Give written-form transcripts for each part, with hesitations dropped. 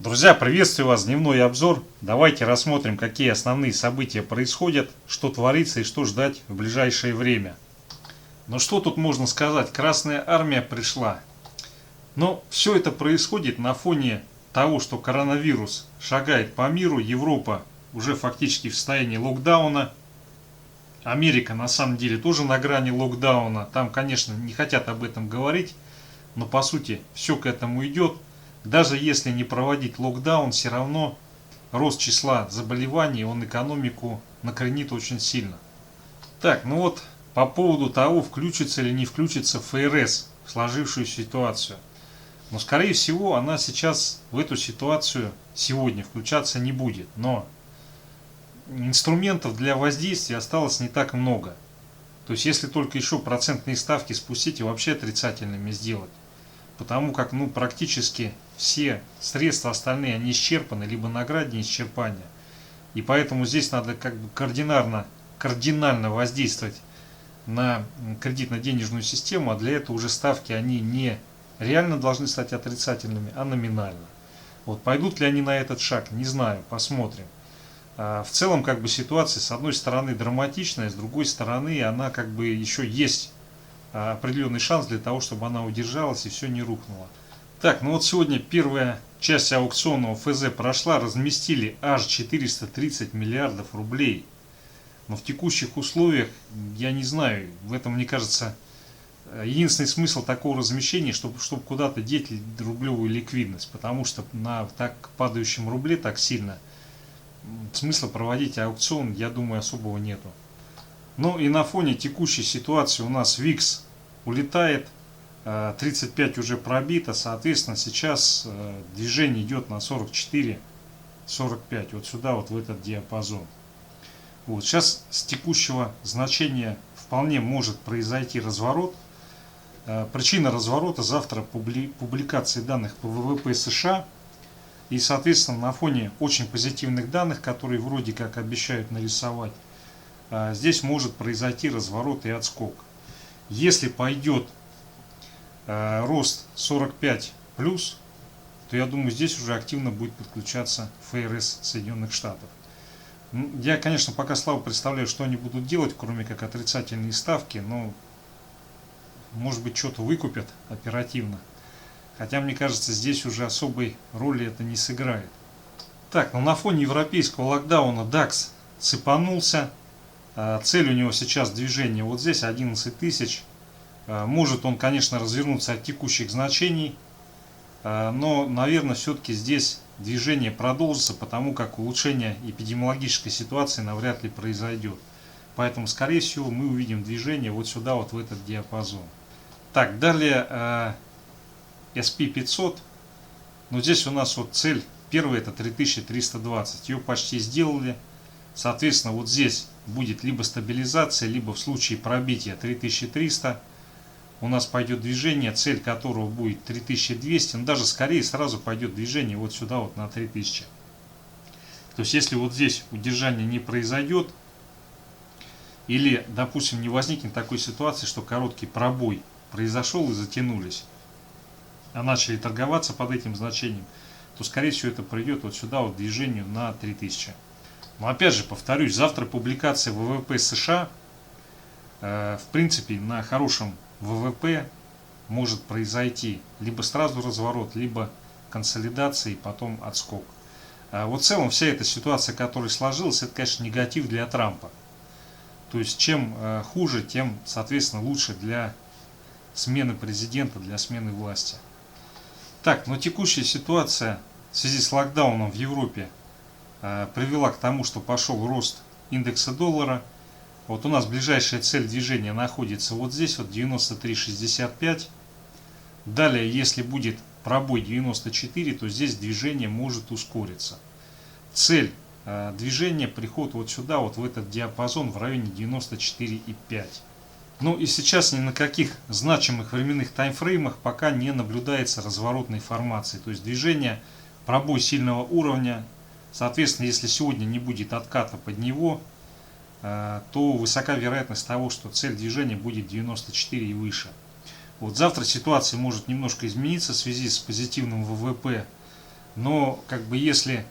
Друзья, приветствую вас, дневной обзор. Давайте рассмотрим, какие основные события происходят, что творится и что ждать в ближайшее время. Но что тут можно сказать? Красная армия пришла. Но все это происходит на фоне того, что коронавирус шагает по миру, Европа уже фактически в состоянии локдауна. Америка на самом деле тоже на грани локдауна. Там, конечно, не хотят об этом говорить, но по сути все к этому идет. Даже если не проводить локдаун, все равно рост числа заболеваний, он экономику накренит очень сильно. Так, ну вот по поводу того, включится или не включится ФРС в сложившуюся ситуацию. Но скорее всего она сейчас в эту ситуацию сегодня включаться не будет. Но инструментов для воздействия осталось не так много. То есть если только еще процентные ставки спустить и вообще отрицательными сделать. Потому как практически все средства остальные они исчерпаны, либо на грани исчерпания. И поэтому здесь надо как бы кардинально воздействовать на кредитно-денежную систему, а для этого уже ставки они не реально должны стать отрицательными, а номинально. Вот пойдут ли они на этот шаг, не знаю, посмотрим. В целом как бы ситуация с одной стороны драматичная, с другой стороны она как бы еще есть определенный шанс для того, чтобы она удержалась и все не рухнуло. Так, ну вот сегодня первая часть аукционного ФЗ прошла, разместили аж 430 миллиардов рублей. Но в текущих условиях, я не знаю, в этом, мне кажется, единственный смысл такого размещения, чтобы куда-то деть рублевую ликвидность, потому что на так падающем рубле так сильно смысла проводить аукцион, я думаю, особого нету. Ну и на фоне текущей ситуации у нас ВИКС улетает, 35 уже пробито, соответственно сейчас движение идет на 44-45, вот сюда, вот в этот диапазон. Вот сейчас с текущего значения вполне может произойти разворот. Причина разворота завтра публикации данных по ВВП США. И соответственно на фоне очень позитивных данных, которые вроде как обещают нарисовать, здесь может произойти разворот и отскок. Если пойдет рост 45 плюс, то я думаю здесь уже активно будет подключаться ФРС Соединенных Штатов. Я, конечно, пока слабо представляю, что они будут делать, кроме как отрицательные ставки, но может быть что-то выкупят оперативно. Хотя мне кажется, здесь уже особой роли это не сыграет. Так, на фоне европейского локдауна DAX цепанулся. Цель у него сейчас движение вот здесь 11 тысяч. Может он, конечно, развернуться от текущих значений, но, наверное, все-таки здесь движение продолжится, потому как улучшение эпидемиологической ситуации навряд ли произойдет. Поэтому, скорее всего, мы увидим движение вот сюда, вот в этот диапазон. Так, далее SP500. Но здесь у нас вот цель первая, это 3320. Ее почти сделали. Соответственно, вот здесь будет либо стабилизация, либо в случае пробития 3300 у нас пойдет движение, цель которого будет 3200, но даже скорее сразу пойдет движение вот сюда вот на 3000. То есть если вот здесь удержание не произойдет, или, допустим, не возникнет такой ситуации, что короткий пробой произошел и затянулись, а начали торговаться под этим значением, то скорее всего это придет вот сюда вот движению на 3000. Но опять же, повторюсь, завтра публикация ВВП США, в принципе, на хорошем ВВП может произойти либо сразу разворот, либо консолидация и потом отскок. Вот в целом вся эта ситуация, которая сложилась, это, конечно, негатив для Трампа. То есть чем хуже, тем, соответственно, лучше для смены президента, для смены власти. Так, но текущая ситуация в связи с локдауном в Европе привела к тому, что пошел рост индекса доллара. Вот у нас ближайшая цель движения находится вот здесь, вот 93.65. Далее, если будет пробой 94, то здесь движение может ускориться. Цель движения, приход вот сюда, вот в этот диапазон в районе 94,5. Ну и сейчас ни на каких значимых временных таймфреймах пока не наблюдается разворотной формации. То есть движение, пробой сильного уровня. Соответственно, если сегодня не будет отката под него, то высока вероятность того, что цель движения будет 94 и выше. Вот завтра ситуация может немножко измениться в связи с позитивным ВВП Но как бы если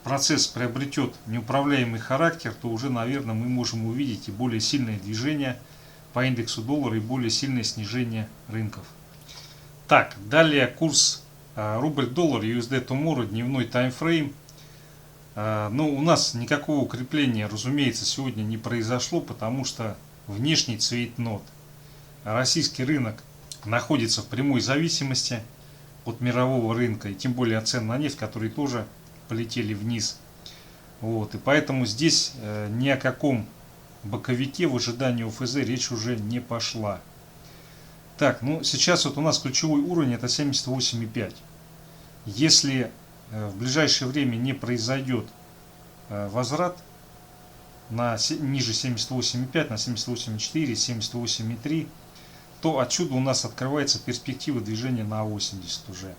процесс приобретет неуправляемый характер, то уже, наверное, мы можем увидеть и более сильное движение по индексу доллара, и более сильное снижение рынков. Так, далее курс рубль-доллар, USD Tomorrow, дневной таймфрейм. Ну, у нас никакого укрепления, разумеется, сегодня не произошло, потому что внешний цейтнот. Российский рынок находится в прямой зависимости от мирового рынка, и тем более от цен на нефть, которые тоже полетели вниз. Вот, и поэтому здесь ни о каком боковике в ожидании ОФЗ речь уже не пошла. Так, ну сейчас вот у нас ключевой уровень это 78,5. Если в ближайшее время не произойдет возврат на ниже 78,5, на 78,4, 78,3, то отсюда у нас открывается перспектива движения на 80 уже.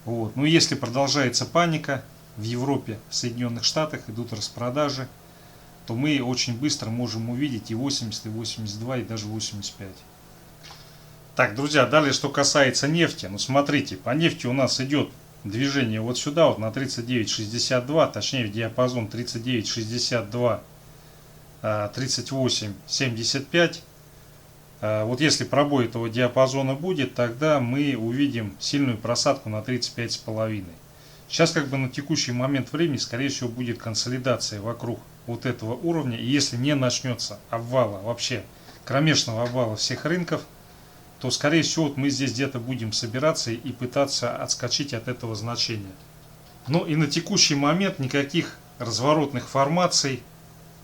Вот. Ну если продолжается паника в Европе, в Соединенных Штатах, идут распродажи, то мы очень быстро можем увидеть и 80, и 82, и даже 85. Так, друзья, далее что касается нефти. Ну смотрите, по нефти у нас идет движение вот сюда, вот на 39.62, точнее в диапазон 39.62, 38.75. Вот если пробой этого диапазона будет, тогда мы увидим сильную просадку на 35,5. Сейчас как бы на текущий момент времени, скорее всего, будет консолидация вокруг вот этого уровня. И если не начнется обвала, вообще кромешного обвала всех рынков, то скорее всего мы здесь где-то будем собираться и пытаться отскочить от этого значения. Но и на текущий момент никаких разворотных формаций,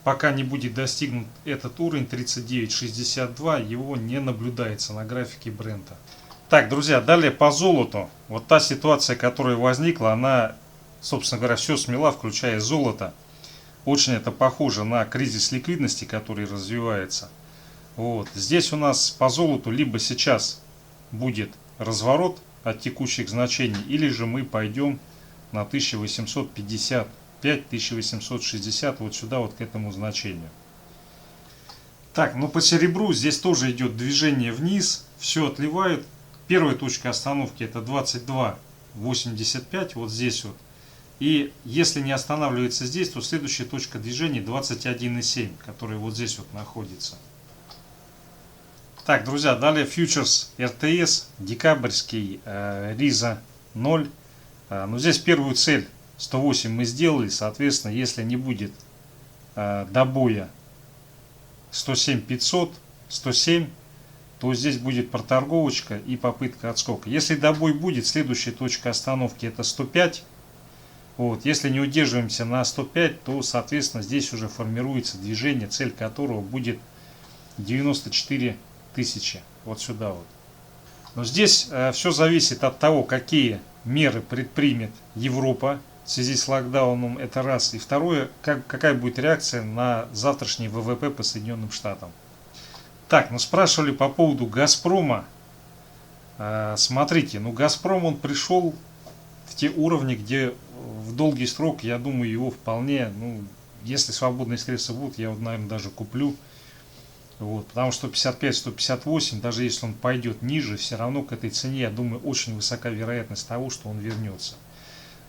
пока не будет достигнут этот уровень 39.62, его не наблюдается на графике Брента. Так, друзья, далее по золоту. Вот та ситуация, которая возникла, она, собственно говоря, все смела, включая золото. Очень это похоже на кризис ликвидности, который развивается. Вот. Здесь у нас по золоту либо сейчас будет разворот от текущих значений, или же мы пойдем на 1855-1860, вот сюда, вот к этому значению. Так, ну по серебру здесь тоже идет движение вниз, все отливает. Первая точка остановки это 22.85, вот здесь вот. И если не останавливается здесь, то следующая точка движения 21.7, которая вот здесь вот находится. Так, друзья, далее фьючерс РТС, декабрьский, Риза 0. Но здесь первую цель 108 мы сделали, соответственно, если не будет добоя 107 500, 107, то здесь будет проторговочка и попытка отскока. Если добой будет, следующая точка остановки это 105. Вот. Если не удерживаемся на 105, то, соответственно, здесь уже формируется движение, цель которого будет 94 тысячи. Вот сюда вот. Но здесь все зависит от того, какие меры предпримет Европа в связи с локдауном, это раз. И второе, какая будет реакция на завтрашний ВВП по Соединенным Штатам. Так, ну спрашивали по поводу Газпрома. Смотрите, ну Газпром он пришел в те уровни, где в долгий срок, я думаю, его вполне, ну, если свободные средства будут, я вот, наверное, даже куплю. Вот, потому что 155-158, даже если он пойдет ниже, все равно к этой цене, я думаю, очень высока вероятность того, что он вернется.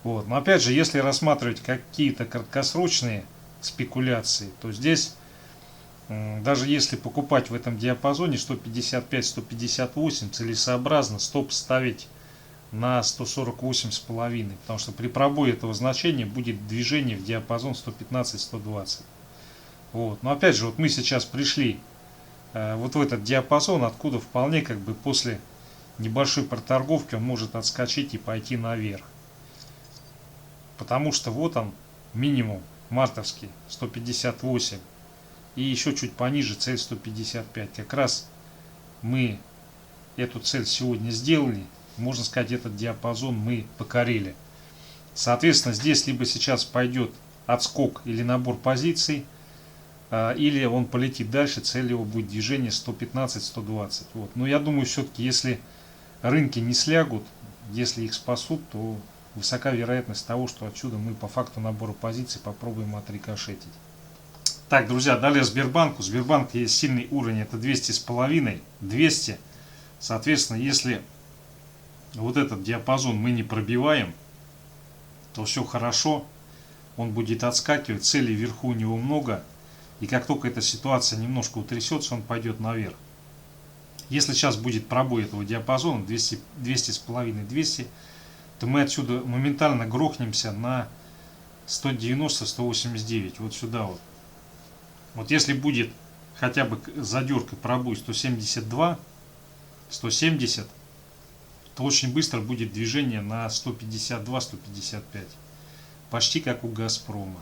Вот. Но опять же, если рассматривать какие-то краткосрочные спекуляции, то здесь, даже если покупать в этом диапазоне 155-158, целесообразно стоп ставить на 148,5, потому что при пробое этого значения будет движение в диапазон 115-120. Вот. Но опять же, вот мы сейчас пришли вот в этот диапазон, откуда вполне как бы после небольшой проторговки он может отскочить и пойти наверх. Потому что вот он минимум мартовский 158 и еще чуть пониже цель 155. Как раз мы эту цель сегодня сделали, можно сказать, этот диапазон мы покорили. Соответственно, здесь либо сейчас пойдет отскок или набор позиций, или он полетит дальше, цель его будет движение 115-120. Вот. Но я думаю, все-таки, если рынки не слягут, если их спасут, то высока вероятность того, что отсюда мы по факту набора позиций попробуем отрикошетить. Так, друзья, далее Сбербанк. У Сбербанка есть сильный уровень, это 200,5, 200. Соответственно, если вот этот диапазон мы не пробиваем, то все хорошо, он будет отскакивать, целей вверху у него много, и как только эта ситуация немножко утрясется, он пойдет наверх. Если сейчас будет пробой этого диапазона 200, 200,5-200, то мы отсюда моментально грохнемся на 190-189, вот сюда вот. Вот если будет хотя бы задерка пробой 172, 170, то очень быстро будет движение на 152-155. Почти как у Газпрома.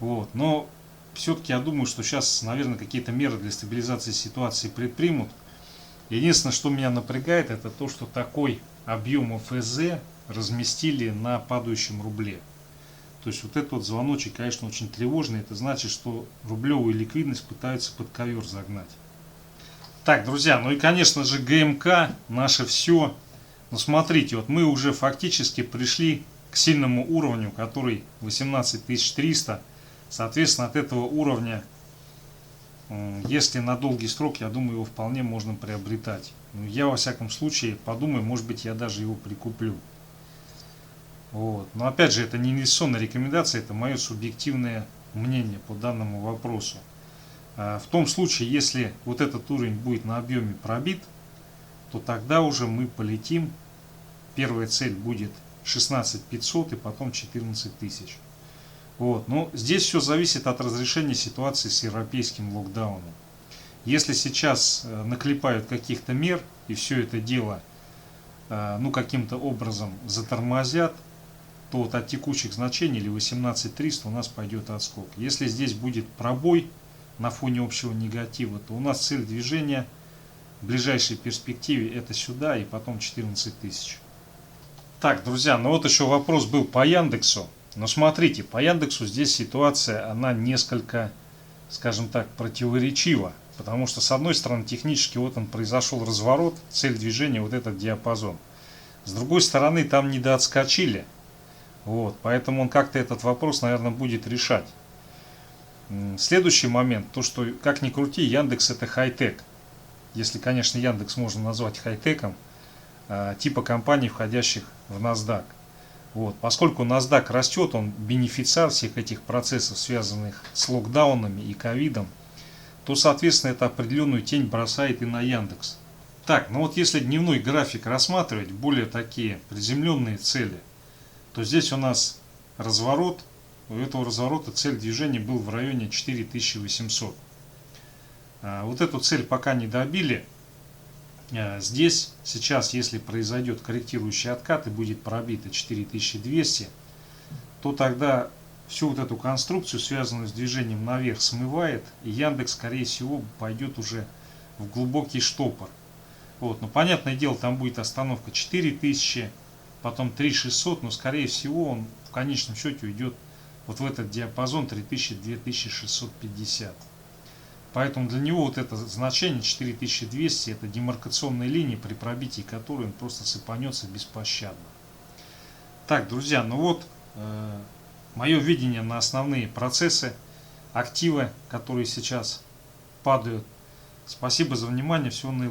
Вот. Но все-таки я думаю, что сейчас, наверное, какие-то меры для стабилизации ситуации предпримут. Единственное, что меня напрягает, это то, что такой объем ОФЗ разместили на падающем рубле. То есть вот этот вот звоночек, конечно, очень тревожный. Это значит, что рублевую ликвидность пытаются под ковер загнать. Так, друзья, ну и, конечно же, ГМК, наше все. Но смотрите, вот мы уже фактически пришли к сильному уровню, который 18300. Соответственно, от этого уровня, если на долгий срок, я думаю, его вполне можно приобретать. Но я, во всяком случае, подумаю, может быть, я даже его прикуплю. Вот. Но опять же, это не инвестиционная рекомендация, это мое субъективное мнение по данному вопросу. В том случае, если вот этот уровень будет на объеме пробит, то тогда уже мы полетим. Первая цель будет 16500 и потом 14000. Вот. Но здесь все зависит от разрешения ситуации с европейским локдауном. Если сейчас наклепают каких-то мер и все это дело каким-то образом затормозят, то вот от текущих значений или 18300 у нас пойдет отскок. Если здесь будет пробой на фоне общего негатива, то у нас цель движения в ближайшей перспективе это сюда и потом 14000. Так, друзья, ну вот еще вопрос был по Яндексу. Но смотрите, по Яндексу здесь ситуация, она несколько, скажем так, противоречива. Потому что с одной стороны технически вот он произошел разворот, цель движения вот этот диапазон. С другой стороны там недоотскочили. Вот, поэтому он как-то этот вопрос, наверное, будет решать. Следующий момент, то что, как ни крути, Яндекс это хай-тек. Если, конечно, Яндекс можно назвать хай-теком, типа компаний, входящих в NASDAQ. Вот, поскольку NASDAQ растет, он бенефициар всех этих процессов, связанных с локдаунами и ковидом, то, соответственно, это определенную тень бросает и на Яндекс. Так, ну вот если дневной график рассматривать, более такие приземленные цели, то здесь у нас разворот. У этого разворота цель движения был в районе 4800. Вот эту цель пока не добили. Здесь сейчас, если произойдет корректирующий откат и будет пробито 4200, то тогда всю вот эту конструкцию, связанную с движением наверх, смывает, и Яндекс, скорее всего, пойдет уже в глубокий штопор. Вот. Но понятное дело, там будет остановка 4000, потом 3600, но скорее всего он в конечном счете уйдет вот в этот диапазон 3000-2650. Поэтому для него вот это значение 4200 это демаркационная линия, при пробитии которой он просто сыпанется беспощадно. Так, друзья, ну вот мое видение на основные процессы, активы, которые сейчас падают. Спасибо за внимание, всего наилучшего.